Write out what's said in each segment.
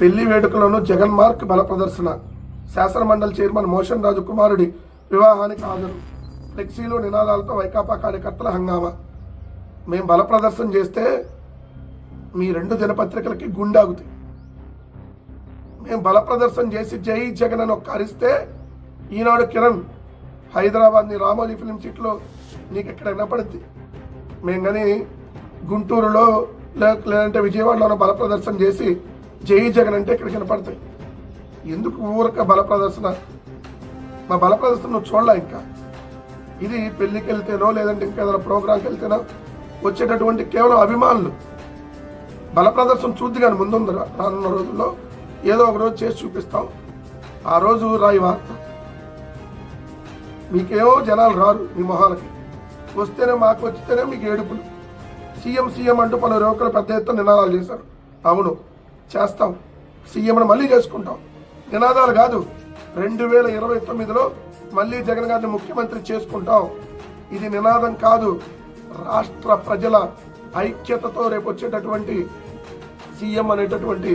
పెళ్లి వేడుకలోనూ జగన్ మార్క్ బల ప్రదర్శన. శాసనమండలి చైర్మన్ మోషన్ రాజు కుమారుడి వివాహానికి హాజరు. ఫ్లెక్సీలు నినాదాలతో వైకాపా కార్యకర్తల హంగామా. మేము బల ప్రదర్శన చేస్తే మీ 2 దినపత్రికలకి గుండాగుతాయి. మేము బల ప్రదర్శన చేసి జై జగన్ అని ఒక్క అరిస్తే ఈనాడు కిరణ్ హైదరాబాద్ని రామోజీ ఫిలిం సిటీలో నీకు ఎక్కడ వినపడుద్ది. మేము కానీ గుంటూరులో లేదంటే విజయవాడలోనో బల ప్రదర్శన చేసి జై జగన్ అంటే ఇక్కడ కనపడతాయి. ఎందుకు ఊరక బల ప్రదర్శన? మా బల ప్రదర్శన నువ్వు చూడలే. ఇంకా ఇది పెళ్లికి వెళ్తేనో లేదంటే ఇంకేదైనా ప్రోగ్రాంకి వెళ్తేనో వచ్చేటటువంటి కేవలం అభిమానులు. బల ప్రదర్శన చూద్ది కానీ ముందుంది రానున్న రోజుల్లో ఏదో ఒక రోజు చేసి చూపిస్తాం. ఆ రోజు రాయి వార్త. మీకేమో జనాలు రారు మీ మొహాలకి, వస్తేనే మాకు వచ్చితేనే మీకు ఏడుపులు. సీఎం అంటూ పలు యువకులు పెద్ద ఎత్తున నినాదాలు చేశారు. అవును చేస్తాం, సీఎంను మళ్ళీ చేసుకుంటాం. నినాదాలు కాదు, 2029లో మళ్ళీ జగన్ గారిని ముఖ్యమంత్రి చేసుకుంటాం. ఇది నినాదం కాదు, రాష్ట్ర ప్రజల ఐక్యతతో రేపు వచ్చేటటువంటి సీఎం అనేటటువంటి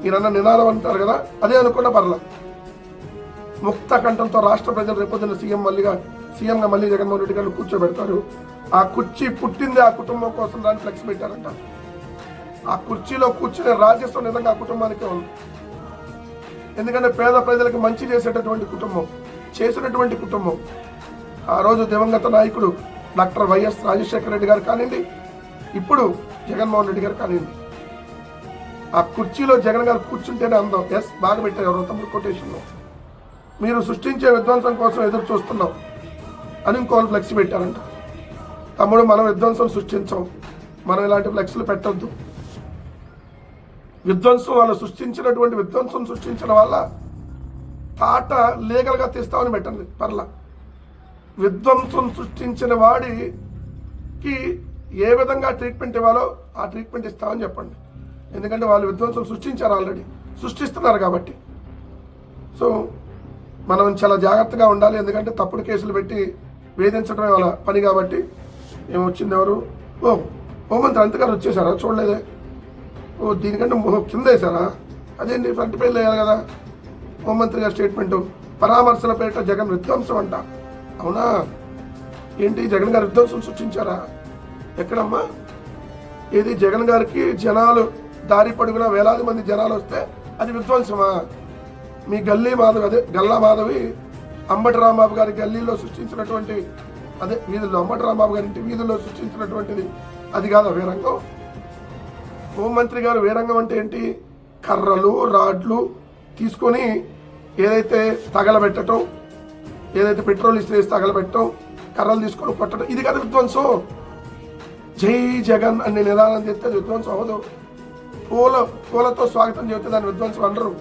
ఈయన నినాదం అంటారు కదా, అదే అనుకున్న పర్ల. ముక్త కంఠంతో రాష్ట్ర ప్రజలు రేపొద్దున సీఎంగా మళ్ళీ జగన్మోహన్ రెడ్డి గారిని కూర్చోబెడతారు. ఆ కుర్చీ పుట్టింది ఆ కుటుంబం కోసం, దాన్ని ఫ్లెక్స్ పెట్టారంట. ఆ కుర్చీలో కూర్చునే రాజస్వం నిజంగా ఆ కుటుంబానికే ఉంది. ఎందుకంటే పేద ప్రజలకు మంచి చేసేటటువంటి కుటుంబం, చేసినటువంటి కుటుంబం. ఆ రోజు దివంగత నాయకుడు డాక్టర్ వైఎస్ రాజశేఖర రెడ్డి గారు కానివ్వండి, ఇప్పుడు జగన్మోహన్ రెడ్డి గారు కానివ్వండి, ఆ కుర్చీలో జగన్ గారు కూర్చుంటేనే అందం. ఎస్ బాగా పెట్టారు ఎవరో తమ్ముడు కొటేషన్లో. మీరు సృష్టించే విధ్వంసం కోసం ఎదురు చూస్తున్నాం అని ఇంకోళ్ళు ఫ్లెక్స్ పెట్టారంట. తమ్ముడు, మనం విధ్వంసం సృష్టించాం, మనం ఇలాంటి ఫ్లెక్స్లు పెట్టద్దు. విధ్వంసం వాళ్ళు సృష్టించినటువంటి విధ్వంసం సృష్టించడం వల్ల తాట లీగల్గా తీస్తామని పెట్టండి పర్లా. విధ్వంసం సృష్టించిన వాడికి ఏ విధంగా ట్రీట్మెంట్ ఇవ్వాలో ఆ ట్రీట్మెంట్ ఇస్తామని చెప్పండి. ఎందుకంటే వాళ్ళు విధ్వంసం సృష్టించారు, ఆల్రెడీ సృష్టిస్తున్నారు కాబట్టి. సో మనం చాలా జాగ్రత్తగా ఉండాలి. ఎందుకంటే తప్పుడు కేసులు పెట్టి వేధించడమే వాళ్ళ పని కాబట్టి. ఏమొచ్చింది ఎవరు? హోంమంత్రి అంతగారు వచ్చేసారా? చూడలేదే. దీనికంటే కింద వేసారా? అదేంటి ఫ్రంట్ పేర్లు వేయాలి కదా. హోంమంత్రి గారి స్టేట్మెంటు, పరామర్శల పేట జగన్ విధ్వంసం అంట. అవునా? ఏంటి జగన్ గారు విధ్వంసం సృష్టించారా? ఎక్కడమ్మా? ఏది జగన్ గారికి జనాలు దారి పడుగున వేలాది మంది జనాలు వస్తే అది విధ్వంసమా? మీ గల్లీ మాధవి, అదే గల్లా మాధవి అంబటి రాంబాబు గారి గల్లీలో సృష్టించినటువంటి, అదే వీధుల్లో అంబటి రాంబాబు గారి ఇంటి వీధుల్లో సృష్టించినటువంటిది అది కాదా వీరంగం? హోంమంత్రి గారు వీరంగం అంటే ఏంటి? కర్రలు రాడ్లు తీసుకొని ఏదైతే తగలబెట్టడం, ఏదైతే పెట్రోల్ ఇస్త్రీ తగలబెట్టడం, కర్రలు తీసుకొని కొట్టడం, ఇది కదా విధ్వంసం. జై జగన్ అనే నిదానం చేస్తే అది విధ్వంసం అవ్వదు. పూలతో స్వాగతం చెబితే దాన్ని విధ్వంసం అనరు.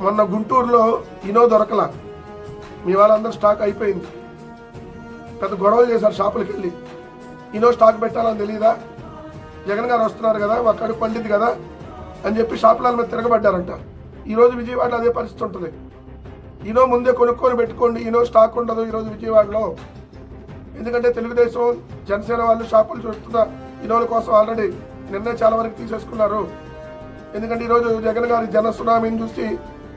మొన్న గుంటూరులో ఇనో దొరకలా, మీ వాళ్ళందరూ స్టాక్ అయిపోయింది. పెద్ద గొడవలు చేశారు షాపులకు వెళ్ళి. ఇనో స్టాక్ పెట్టాలని తెలియదా? జగన్ గారు వస్తున్నారు కదా, ఒక కడుపు పండింది కదా అని చెప్పి షాపుల మీద తిరగబడ్డారంట. ఈరోజు విజయవాడలో అదే పరిస్థితి ఉంటుంది. ఇనో ముందే కొనుక్కొని పెట్టుకోండి, ఇనో స్టాక్ ఉండదు ఈరోజు విజయవాడలో. ఎందుకంటే తెలుగుదేశం జనసేన వాళ్ళు షాపులు చూస్తున్న ఇనోల కోసం ఆల్రెడీ నిన్నే చాలా వరకు తీసేసుకున్నారు. ఎందుకంటే ఈరోజు జగన్ గారి జన సునామీని చూసి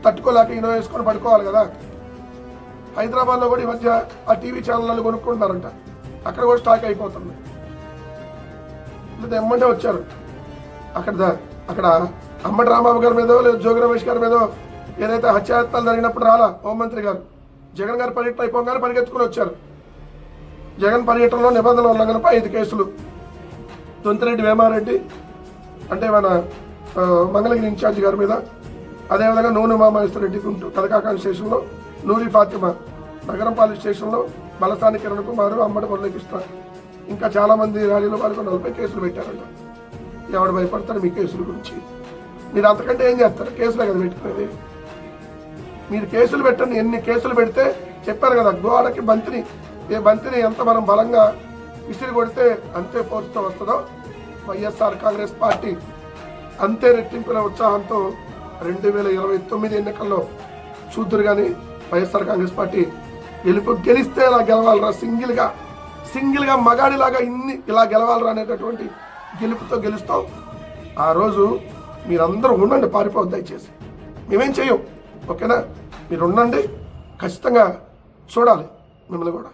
తట్టుకోలేక ఇనో వేసుకొని పడుకోవాలి కదా. హైదరాబాద్లో కూడా ఈ మధ్య ఆ టీవీ ఛానళ్ళు కొనుక్కుంటున్నారంట, అక్కడ కూడా స్టాక్ అయిపోతుంది. లేదా ఎమ్మంటే వచ్చారు అక్కడ అంబటి రాంబాబు గారి మీదో లేదా జోగి రమేష్ గారి మీదో ఏదైతే హత్యాయత్నాలు జరిగినప్పుడు రాలా హోంమంత్రి గారు. జగన్ గారి పర్యటన అయిపోగానే పరిగెత్తుకుని వచ్చారు. జగన్ పర్యటనలో నిబంధనల ఉల్లంఘనపై 5 కేసులు. దొంతిరెడ్డి వేమారెడ్డి అంటే మన మంగళగిరి ఇన్ఛార్జి గారి మీద, అదేవిధంగా నూనె మామేశ్వరరెడ్డి గుంటూరు కదకాకాని స్టేషన్లో, నూరి ఫాతిమా నగరంపాలి స్టేషన్లో, బలసాని కిరణ్ కుమార్, అంబటి మురళీకృష్ణ, ఇంకా చాలామంది ర్యాలీలో వారికి 40 కేసులు పెట్టారంట. ఎవడు భయపడతారు మీ కేసుల గురించి? మీరు అంతకంటే ఏం చేస్తారు? కేసులే కదా పెట్టుకునేది. మీరు కేసులు పెట్టండి. ఎన్ని కేసులు పెడితే చెప్పారు కదా, గోడకి బంతిని ఎంత మనం బలంగా విసిరి కొడితే అంతే ఫోర్స్తో వస్తుందో వైఎస్ఆర్ కాంగ్రెస్ పార్టీ అంతే రెట్టింపుల ఉత్సాహంతో 2029 ఎన్నికల్లో చూద్దరు. కానీ వైఎస్ఆర్ కాంగ్రెస్ పార్టీ గెలిస్తే ఇలా గెలవాలరా, సింగిల్గా మగాడిలాగా ఇలా గెలవాలరా అనేటటువంటి గెలుపుతో గెలుస్తాం. ఆ రోజు మీరందరూ ఉండండి, పారిపోవద్దు దయచేసి. మేమేం చెయ్యం, ఓకేనా? మీరు ఉండండి, ఖచ్చితంగా చూడాలి మిమ్మల్ని కూడా.